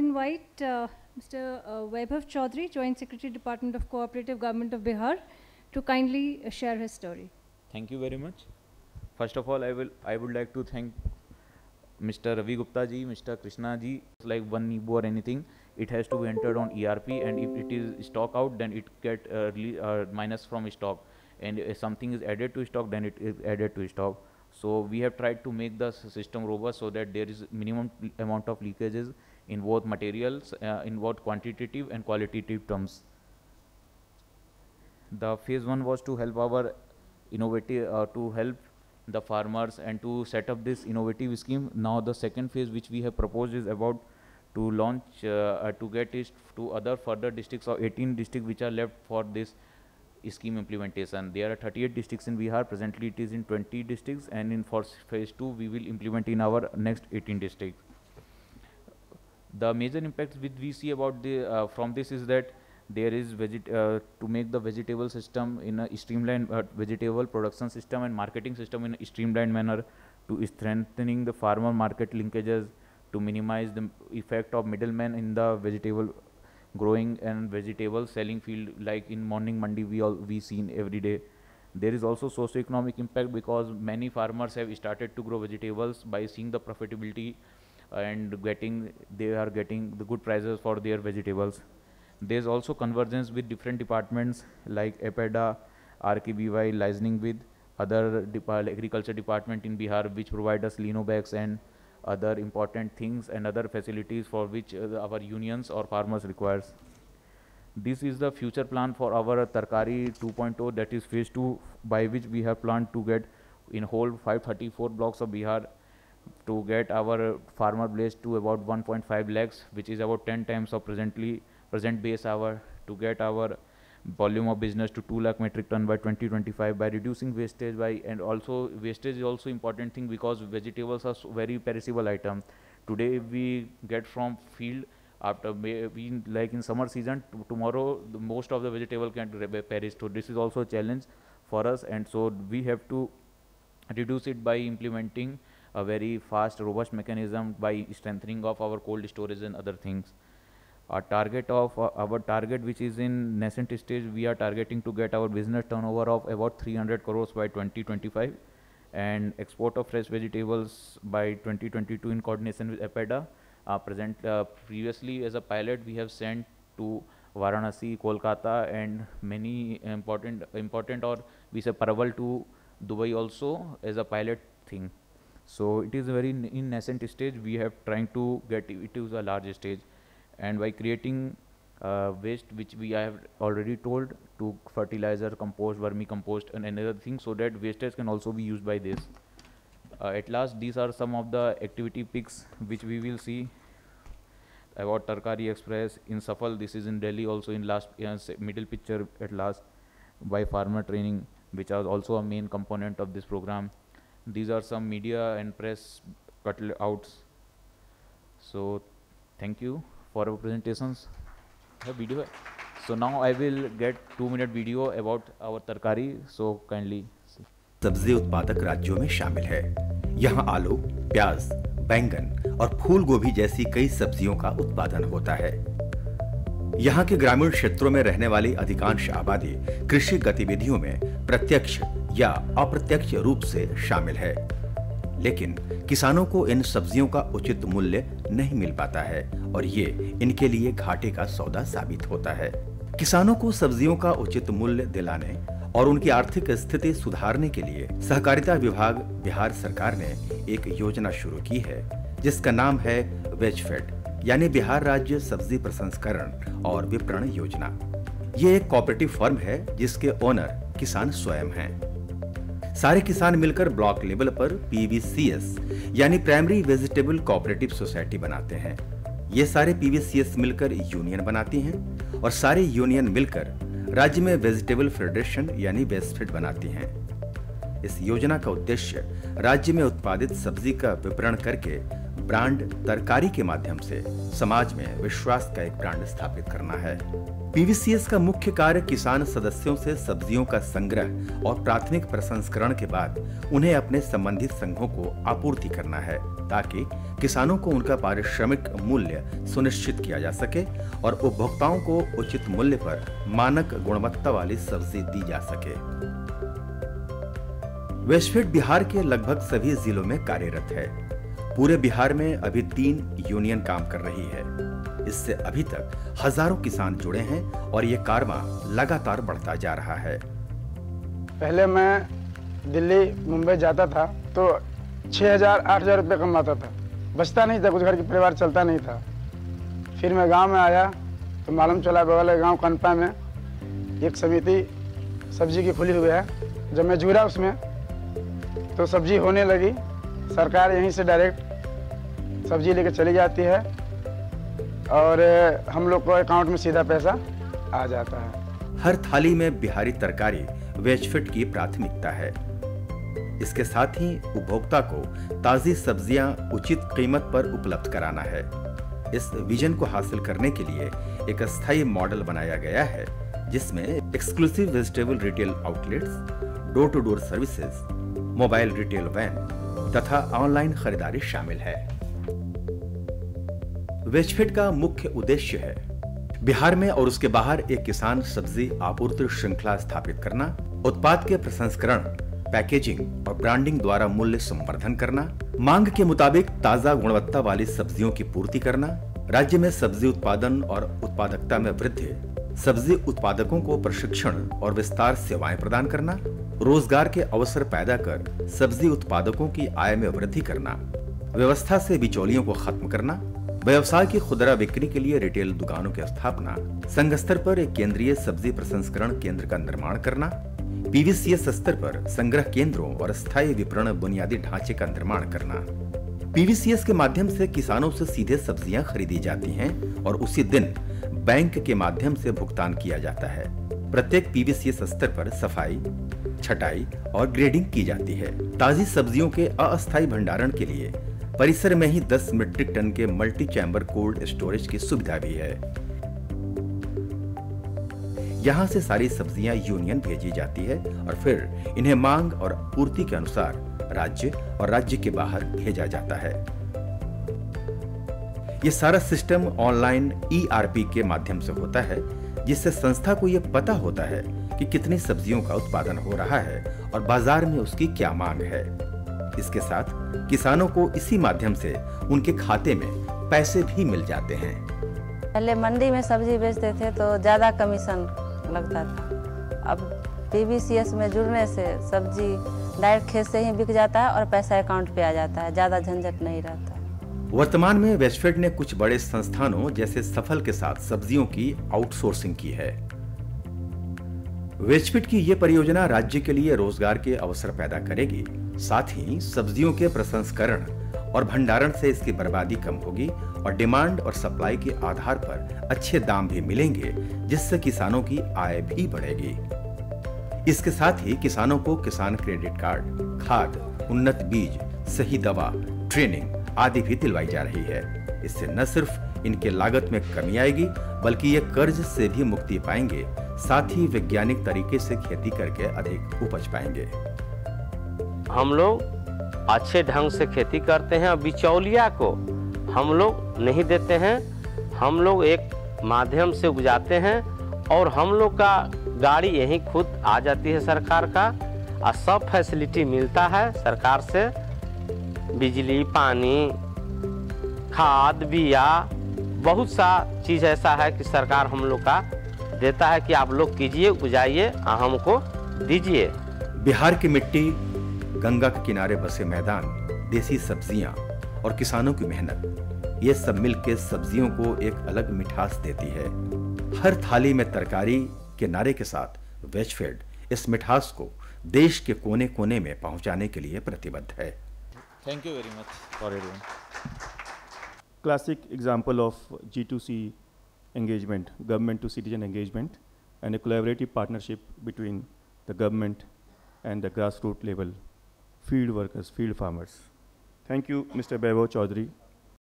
invite Mr. Vaibhav Chaudhary, Joint Secretary, Department of Cooperative Government of Bihar, to kindly share his story. Thank you very much. First of all, I would like to thank Mr. Ravi Gupta ji, Mr. Krishna ji. It's like one Nibu or anything, it has to be entered on ERP, and if it is stock out, then it get minus from stock, and if something is added to stock, then it is added to stock. So we have tried to make the system robust so that there is minimum amount of leakages in both materials, in both quantitative and qualitative terms. The phase 1 was to help our innovative, to help the farmers and to set up this innovative scheme. Now the second phase which we have proposed is about to launch, to get it to other further districts, or 18 districts which are left for this scheme implementation. There are 38 districts in Bihar. Presently it is in 20 districts, and in for phase 2 we will implement in our next 18 districts. The major impacts which we see about the from this is that there is to make the vegetable system in a streamlined vegetable production system and marketing system in a streamlined manner, to strengthening the farmer market linkages, to minimize the effect of middlemen in the vegetable growing and vegetable selling field, like in morning mandi we seen every day. There is also socio-economic impact, because many farmers have started to grow vegetables by seeing the profitability and they are getting the good prices for their vegetables. There is also convergence with different departments like EPEDA, RKBY, licensing with other agriculture department in Bihar, which provide us lino bags and other important things and other facilities for which our unions or farmers requires. This is the future plan for our Tarkari 2.0, that is phase 2, by which we have planned to get in whole 534 blocks of Bihar, to get our farmer base to about 1.5 lakhs, which is about 10 times of present base hour, to get our volume of business to 2 lakh metric ton by 2025 by reducing wastage and also wastage is also important thing, because vegetables are very perishable item. Today we get from field, after we like in summer season, tomorrow most of the vegetable can perish. So this is also a challenge for us, and so we have to reduce it by implementing a very fast robust mechanism, by strengthening of our cold storage and other things. Our target which is in nascent stage, we are targeting to get our business turnover of about 300 crores by 2025, and export of fresh vegetables by 2022 in coordination with EPEDA. Previously as a pilot we have sent to Varanasi, Kolkata, and many important or we say Paraval to Dubai also as a pilot thing. So it is a very in nascent stage. We have trying to get it to a large stage, and by creating waste, which we have already told, to fertilizer, compost, vermicompost and another thing, so that wastage can also be used by this. At last, these are some of the activity pics which we will see about Tarkari Express in Safal. This is in Delhi also, in last middle picture at last, by farmer training, which are also a main component of this program. These are some media and press cutouts. So thank you for our presentations. Video. So now I will get 2-minute video about our Tarkari. So kindly see. सब्जी उत्पादक राज्यों में शामिल है। यहाँ आलू, प्याज, बैंगन और फूल गोभी जैसी कई सब्जियों का उत्पादन होता है। यहाँ के ग्रामीण क्षेत्रों में रहने वाली अधिकांश आबादी कृषि गतिविधियों में प्रत्यक्ष या अप्रत्यक्ष रूप से शामिल है, लेकिन किसानों को इन सब्जियों का उचित मूल्य नहीं मिल पाता है और ये इनके लिए घाटे का सौदा साबित होता है। किसानों को सब्जियों का उचित मूल्य दिलाने और उनकी आर्थिक स्थिति सुधारने के लिए सहकारिता विभाग बिहार सरकार ने एक योजना शुरू की है, जिसका नाम है वेजफेड, यानी बिहार राज्य सब्जी प्रसंस्करण और विपणन योजना। ये एक कोऑपरेटिव फर्म है जिसके ओनर किसान स्वयं हैं। सारे किसान मिलकर ब्लॉक लेवल पर पीवीसीएस यानी प्राइमरी वेजिटेबल कोऑपरेटिव सोसाइटी बनाते हैं। ये सारे पीवीसीएस मिलकर यूनियन बनाती हैं और सारे यूनियन मिलकर राज्य में वेजिटेबल फेडरेशन यानी वेजफेड बनाती हैं। इस योजना का उद्देश्य राज्य में उत्पादित सब्जी का विपणन करके ब्रांड तरकारी के माध्यम से समाज में विश्वास का एक ब्रांड स्थापित करना है। पीवीसीएस का मुख्य कार्य किसान सदस्यों से सब्जियों का संग्रह और प्राथमिक प्रसंस्करण के बाद उन्हें अपने संबंधित संघों को आपूर्ति करना है, ताकि किसानों को उनका पारिश्रमिक मूल्य सुनिश्चित किया जा सके और उपभोक्ताओं को उचित मूल्य पर मानक गुणवत्ता वाली सब्जी दी जा सके। वेस्टफीड बिहार के लगभग सभी जिलों में कार्यरत है। पूरे बिहार में अभी 3 यूनियन काम कर रही है। इससे अभी तक हजारों किसान जुड़े हैं और ये कारवां लगातार बढ़ता जा रहा है। पहले मैं दिल्ली मुंबई जाता था तो 6,000-8,000 रुपये कमाता था, बचता नहीं था, कुछ घर के परिवार चलता नहीं था। फिर मैं गांव में आया तो मालूम चला बगल गांव कनपा में एक समिति सब्जी की खुली हुई है। जब मैं जुड़ा उसमें तो सब्जी होने लगी। सरकार यहीं से डायरेक्ट सब्जी लेके चली जाती है और हम लोग को अकाउंट में सीधा पैसा आ जाता है। हर थाली में बिहारी तरकारी वेस्टफीड की प्राथमिकता है। इसके साथ ही उपभोक्ता को ताजी सब्जियां उचित कीमत पर उपलब्ध कराना है। इस विजन को हासिल करने के लिए एक अस्थायी मॉडल बनाया गया है, जिसमें exclusive vegetable retail outlets, door to door services, mobile retail van तथा ऑनलाइन खरीदारी शामिल है। वेस्टफीड का मुख्य उद्देश्य है बिहार में और उसके बाहर एक किसान सब्जी आपूर्ति श्रृंखला स्थापित करना, उत्पाद के प्रसंस्करण, पैकेजिंग और ब्रांडिंग द्वारा मूल्य संवर्धन करना, मांग के मुताबिक ताजा गुणवत्ता वाली सब्जियों की पूर्ति करना, राज्य में सब्जी उत्पादन और उत्पादकता में वृद्धि, सब्जी उत्पादकों को प्रशिक्षण और विस्तार सेवाएं प्रदान करना, रोजगार के अवसर पैदा कर सब्जी उत्पादकों की आय में वृद्धि करना, व्यवस्था से बिचौलियों को खत्म करना, व्यवसाय की खुदरा बिक्री के लिए रिटेल दुकानों की स्थापना, संघ स्तर पर एक केंद्रीय सब्जी प्रसंस्करण केंद्र का निर्माण करना, पीवीसीएस स्तर पर संग्रह केंद्रों और स्थायी विपणन बुनियादी ढांचे का निर्माण करना। पीवीसीएस के माध्यम से किसानों से सीधे सब्जियां खरीदी जाती हैं और उसी दिन बैंक के माध्यम से भुगतान किया जाता है। प्रत्येक पीवीसीएस स्तर पर सफाई, छटाई और ग्रेडिंग की जाती है। ताजी सब्जियों के अस्थायी भंडारण के लिए परिसर में ही 10 मीट्रिक टन के मल्टी चैम्बर कोल्ड स्टोरेज की सुविधा भी है। यहाँ से सारी सब्जियां यूनियन भेजी जाती है और फिर इन्हें मांग और पूर्ति के अनुसार राज्य और राज्य के बाहर भेजा जाता है। ये सारा सिस्टम ऑनलाइन ERP के माध्यम से होता है, जिससे संस्था को यह पता होता है कि कितनी सब्जियों का उत्पादन हो रहा है और बाजार में उसकी क्या मांग है। इसके साथ किसानों को इसी माध्यम से उनके खाते में पैसे भी मिल जाते हैं। पहले मंडी में सब्जी बेचते थे तो ज़्यादा कमीशन लगता था। अब पीवीसीएस में जुड़ने से सब्जी डायरेक्ट खेत से ही बिक जाता है और पैसा अकाउंट पे आ जाता है, ज़्यादा झंझट नहीं रहता। वर्तमान में वेस्टफीड ने कुछ बड़े संस्थानों जैसे सफल के साथ सब्जियों की आउटसोर्सिंग की है। वेस्टफीड की यह परियोजना राज्य के लिए रोजगार के अवसर पैदा करेगी, साथ ही सब्जियों के प्रसंस्करण और भंडारण से इसकी बर्बादी कम होगी और डिमांड और सप्लाई के आधार पर अच्छे दाम भी मिलेंगे, जिससे किसानों की आय भी बढ़ेगी। इसके साथ ही किसानों को किसान क्रेडिट कार्ड, खाद, उन्नत बीज, सही दवा, ट्रेनिंग आदि भी दिलवाई जा रही है। इससे न सिर्फ इनके लागत में कमी आएगी, बल्कि ये कर्ज से भी मुक्ति पाएंगे, साथ ही वैज्ञानिक तरीके से खेती करके अधिक उपज पाएंगे। हम लोग अच्छे ढंग से खेती करते हैं और बिचौलिया को हम लोग नहीं देते हैं। हम लोग एक माध्यम से उपजाते हैं और हम लोग का गाड़ी यहीं खुद आ जाती है सरकार का, और सब फैसिलिटी मिलता है सरकार से, बिजली, पानी, खाद, बिया, बहुत सा चीज़ ऐसा है कि सरकार हम लोग का देता है कि आप लोग कीजिए, उपजाइए, हमको दीजिए। बिहार की मिट्टी, गंगा के किनारे बसे मैदान, देसी सब्जियां और किसानों की मेहनत, ये सब मिलकर सब्जियों को एक अलग मिठास देती है। हर थाली में तरकारी के नारे के साथ वेस्टफीड इस मिठास को देश के कोने कोने में पहुंचाने के लिए प्रतिबद्ध है। Thank you very much for everyone. Classic example of G2C engagement, government to citizen engagement, and a collaborative partnership between the government and the grassroots level field workers, field farmers. Thank you, Mr. Vaibhav Chaudhary,